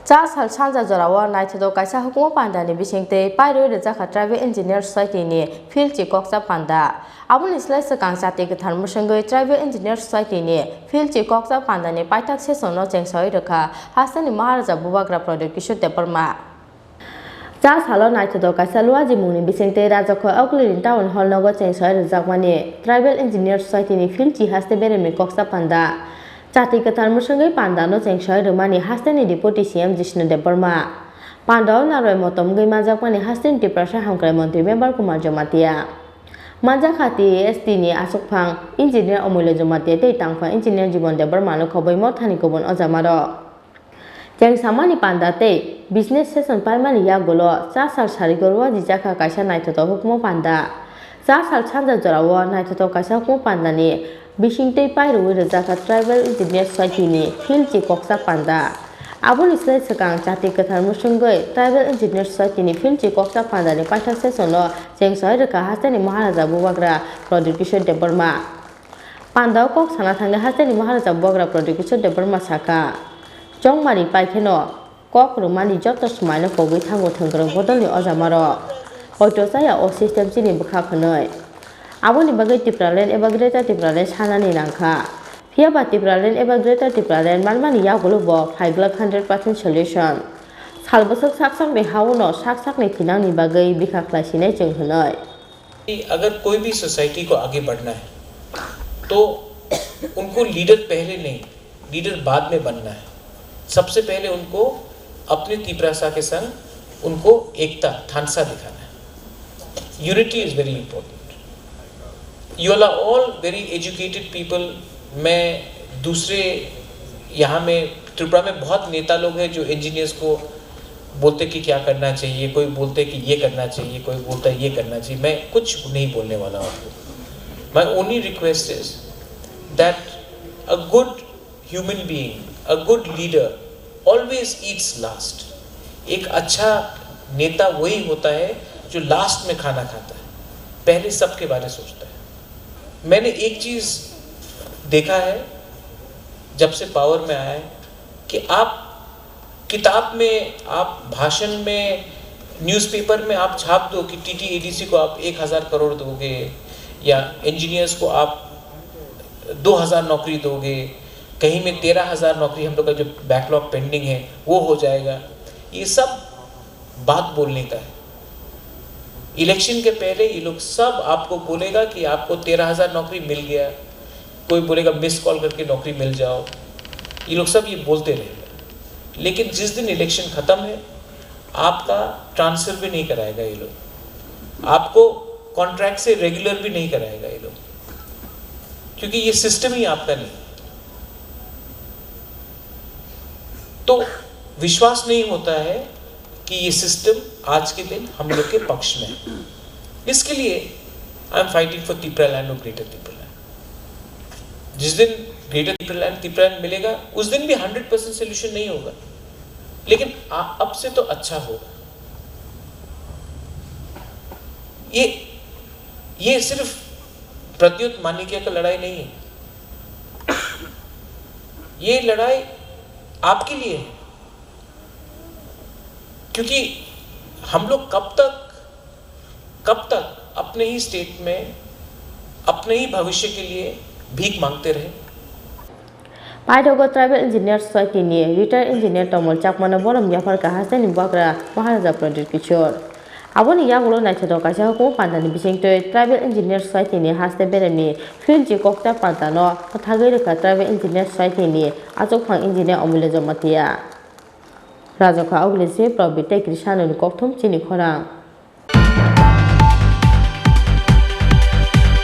Chasal Sanja Jorawa Naito Kaisa Hukumu Pandani Bishingte Pairo Jaka Tribal Engineer Society ni Philchi Kokchab Panda Abun Islai Sakang Sati Tharmusangoi Tribal Engineer Society ni Philchi Kokchab Pandani Paithak Sesono Chengsoi Rekha Hasani Maharaja Bubagra Pradyot Kishore Deparma Chasal Naito Kaisa Luaji Muni Bishingte Rajako Auklin Town Hall Nogo Chengsoi Rejakmani Tribal Engineer Society ni Philchi Haste Beremi Kokchab Panda Chati Katar Musangai Pandano Chengsoi Rumani Hastani Deputy CM Jishnu Deparma Pandao Naroi Motom Manjakha Hastin Tripura Hamkrai Montri Member Kumar Jomatia Manjakha ST ni Asukphang Engineer Omule Jomatia Tei Tangphang Engineer Jibon Deparma no Khoboi Mothani Kobon Ojamaro Chengsamani Panda Tei Business Session Palmani Yagolo Chasal Sarigorwa Jaka Kaisa Naitoto Hukumu Panda Chasal Sanja Jorawa Naitoto Kaisa Hukumu Pandani Bishingte Pairo Jaka Tribal Engineer Society ni Philchi Kokchab Panda Abun Islai Sakang Chati Katar Musungoi Tribal Engineer Society ni Philchi Kokchab Panda ni Paithak Sesono Chengsoi Rekha Hasani Maharaja Bubagra Pradyot Kishore Deparma Pandao Kok Sana Thangna Hasani Maharaja Bubagra Pradyot Kishore Deparma Saka Chongmari Paitheno Kok Rumani Joto Smaina Kogoi Thango Thangkrong Bodoli Ojamaro Oito Saya O System Chini Bukha Khanoi Aboni bagai Tripura eba Greater Tripura Sanani Nangkha Fiaba Tripura eba Greater Tripura Malmani Yagolo Bo 500% solution Salbosok Saksak be Hauno Saksak ने थिनांगनी बागई बिखा क्लासिने चंगहनय अगर कोई भी society को आगे बढ़ना है तो उनको लीडर पहले नहीं लीडर बाद में बनना है सबसे पहले उनको अपने त्रिपुरा के संग उनको एकता थानसा दिखाना है unity is very important You are all very educated people. मैं दूसरे यहाँ में त्रिपुरा में बहुत नेता लोग हैं जो इंजीनियर्स को बोलते कि क्या करना चाहिए कोई बोलते कि ये करना चाहिए कोई बोलता है ये करना चाहिए मैं कुछ नहीं बोलने वाला हूँ आपको My only request is that a good human being, a good leader always eats last. एक अच्छा नेता वही होता है जो लास्ट में खाना खाता है पहले सबके बारे में सोचता है मैंने एक चीज देखा है जब से पावर में आया है कि आप किताब में आप भाषण में न्यूज़पेपर में आप छाप दो कि TTADC को आप 1000 करोड़ दोगे या इंजीनियर्स को आप 2000 नौकरी दोगे कहीं में 13000 नौकरी हम लोग का जो बैकलॉग पेंडिंग है वो हो जाएगा ये सब बात बोलने का है इलेक्शन के पहले ये लोग सब आपको बोलेगा कि आपको 13000 नौकरी मिल गया कोई बोलेगा मिस कॉल करके नौकरी मिल जाओ ये लोग सब ये बोलते रहेगा लेकिन जिस दिन इलेक्शन खत्म है आपका ट्रांसफर भी नहीं कराएगा ये लोग आपको कॉन्ट्रैक्ट से रेगुलर भी नहीं कराएगा ये लोग क्योंकि ये सिस्टम ही आपका नहीं तो विश्वास नहीं होता है कि ये सिस्टम आज के दिन हम लोग के पक्ष में है इसके लिए I am fighting for Tripura land और ग्रेटर त्रिपुरा लैंड जिस दिन ग्रेटर त्रिपुरा लैंड मिलेगा उस दिन भी 100% सोल्यूशन नहीं होगा लेकिन अब से तो अच्छा होगा ये सिर्फ प्रद्योत मानिक्य का लड़ाई नहीं है ये लड़ाई आपके लिए है क्योंकि हम लोग कब तक अपने ही स्टेट में अपने ही भविष्य के लिए भीख मांगते रहे Paithak Tribal Engineer Society ni Retired Engineer Tomol Chakmana Bolam Jafar ka Hasani Bubagra Maharaja Pradyot Kishore Aboni Yagulo Naito Kaisa Hukumu Pandani Bishingte Tribal Engineer Society ni Haste Beremi Philchi Kokchab Pandano Pathagai Rekha Tribal Engineer Society ni Asukphang Engineer Omule Jomatia Rajaka Auglisi Probite Krishna Kokthum Chini Khorang